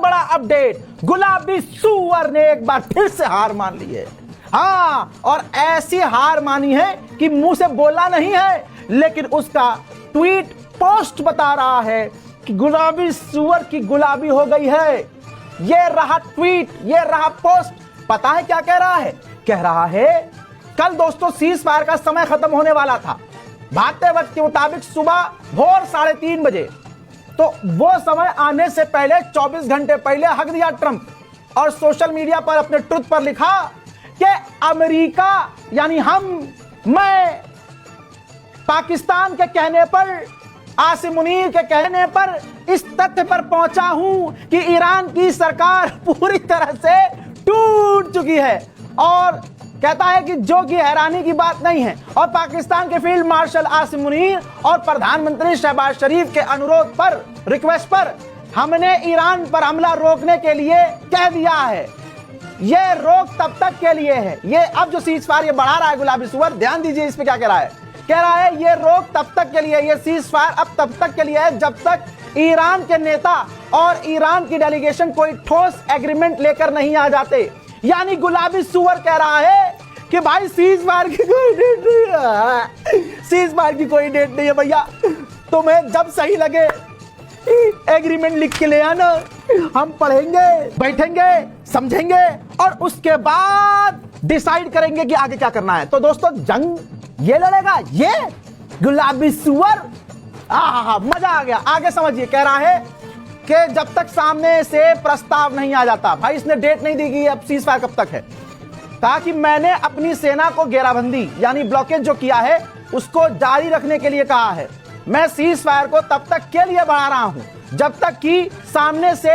बड़ा अपडेट, गुलाबी सुअर ने एक बार फिर से हार मान ली है। हाँ, और ऐसी हार मानी है कि मुंह से बोला नहीं है, लेकिन उसका ट्वीट पोस्ट बता रहा है कि गुलाबी सुअर की गुलाबी हो गई है। ये रहा ट्वीट, ये रहा पोस्ट। पता है क्या कह रहा है? कह रहा है कल दोस्तों सीज फायर का समय खत्म होने वाला था, भारतीय वक्त के मुताबिक सुबह भोर 3:30 बजे। तो वो समय आने से पहले 24 घंटे पहले हक दिया ट्रंप और सोशल मीडिया पर अपने ट्रुथ पर लिखा कि अमेरिका यानी मैं पाकिस्तान के कहने पर, आसिम मुनीर के कहने पर इस तथ्य पर पहुंचा हूं कि ईरान की सरकार पूरी तरह से टूट चुकी है। और कहता है कि जो कि हैरानी की बात नहीं है, और पाकिस्तान के फील्ड मार्शल आसिम मुनीर और प्रधानमंत्री शहबाज शरीफ के अनुरोध पर, रिक्वेस्ट पर हमने ईरान पर हमला रोकने के लिए कह दिया है। यह रोक तब तक के लिए है। ये अब जो सीज फायर ये बढ़ा रहा है गुलाबी सुअर, ध्यान दीजिए इस पे क्या कह रहा है। कह रहा है ये रोक तब तक के लिए, ये सीज फायर अब तब तक के लिए है जब तक ईरान के नेता और ईरान की डेलीगेशन कोई ठोस एग्रीमेंट लेकर नहीं आ जाते। यानी गुलाबी सुअर कह रहा है कि भाई सीज फायर की कोई डेट नहीं है, सीज फायर की कोई डेट नहीं है भैया, तुम्हें जब सही लगे एग्रीमेंट लिख के ले आना, हम पढ़ेंगे, बैठेंगे, समझेंगे और उसके बाद डिसाइड करेंगे कि आगे क्या करना है। तो दोस्तों जंग ये लड़ेगा, ये गुलाबी सुअर। मजा आ गया। आगे समझिए, कह रहा है कि जब तक सामने से प्रस्ताव नहीं आ जाता, भाई इसने डेट नहीं दी गई अब सीज फायर कब तक है। कहा कि मैंने अपनी सेना को घेराबंदी यानी ब्लॉकेज जो किया है उसको जारी रखने के लिए कहा है। मैं सीज फायर को तब तक के लिए बढ़ा रहा हूं जब तक कि सामने से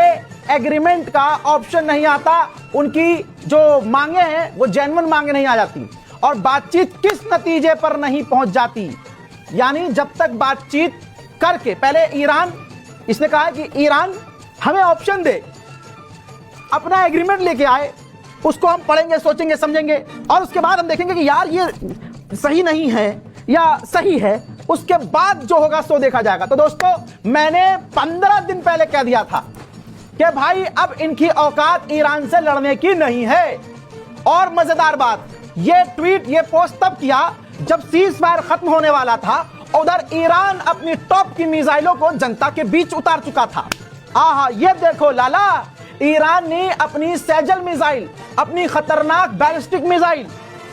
एग्रीमेंट का ऑप्शन नहीं आता, उनकी जो मांगे हैं वो जेन्युइन मांगे नहीं आ जाती और बातचीत किस नतीजे पर नहीं पहुंच जाती। यानी जब तक बातचीत करके पहले ईरान, इसने कहा है कि ईरान हमें ऑप्शन दे, अपना एग्रीमेंट लेके आए, उसको हम पढ़ेंगे, सोचेंगे, समझेंगे और उसके बाद हम देखेंगे कि यार ये सही नहीं है या सही है, उसके बाद जो होगा सो देखा जाएगा। तो दोस्तों मैंने 15 दिन पहले कह दिया था कि भाई अब इनकी औकात ईरान से लड़ने की नहीं है। और मजेदार बात, ये ट्वीट, ये पोस्ट तब किया जब सीज फायर खत्म होने वाला था, उधर ईरान अपनी टॉप की मिसाइलों को जनता के बीच उतार चुका था। ये देखो लाला, ईरान ने अपनी सैजल मिसाइल, अपनी खतरनाक बैलिस्टिक मिसाइल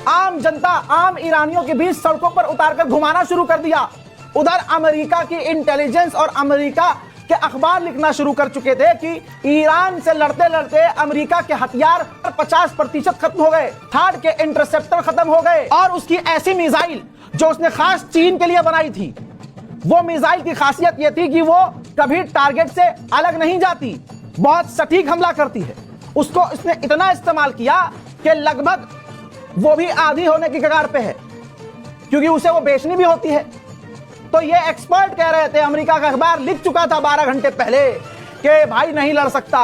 आम जनता, आम ईरानियों के बीच सड़कों पर उतारकर घुमाना शुरू कर दिया। उधर अमेरिका की इंटेलिजेंस और अमेरिका के अखबार लिखना शुरू कर चुके थे कि ईरान से लड़ते लड़ते अमेरिका के हथियार 50% खत्म हो गए, थर्ड के इंटरसेप्टर खत्म हो गए और उसकी ऐसी मिसाइल जो उसने खास चीन के लिए बनाई थी, वो मिसाइल की खासियत यह थी कि वो कभी टारगेट से अलग नहीं जाती, बहुत सटीक हमला करती है। उसको इसने इतना इस्तेमाल किया कि लगभग वो भी आधी होने की कगार पे है, क्योंकि उसे वो बेचनी भी होती है। तो ये एक्सपर्ट कह रहे थे, अमेरिका का अखबार लिख चुका था 12 घंटे पहले कि भाई नहीं लड़ सकता,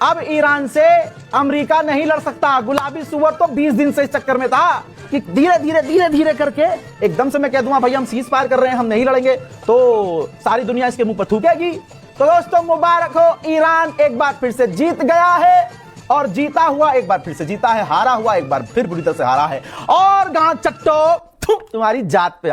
अब ईरान से अमेरिका नहीं लड़ सकता। गुलाबी सुअर तो 20 दिन से इस चक्कर में था कि धीरे धीरे धीरे धीरे करके एकदम से मैं कह दूंगा भाई हम सीज फायर कर रहे हैं, हम नहीं लड़ेंगे, तो सारी दुनिया इसके मुंह पर थूकेगी। तो दोस्तों मुबारक हो, ईरान एक बार फिर से जीत गया है और जीता हुआ एक बार फिर से जीता है, हारा हुआ एक बार फिर बुरी तरह से हारा है। और गांव चट्टो तुम्हारी जात पे।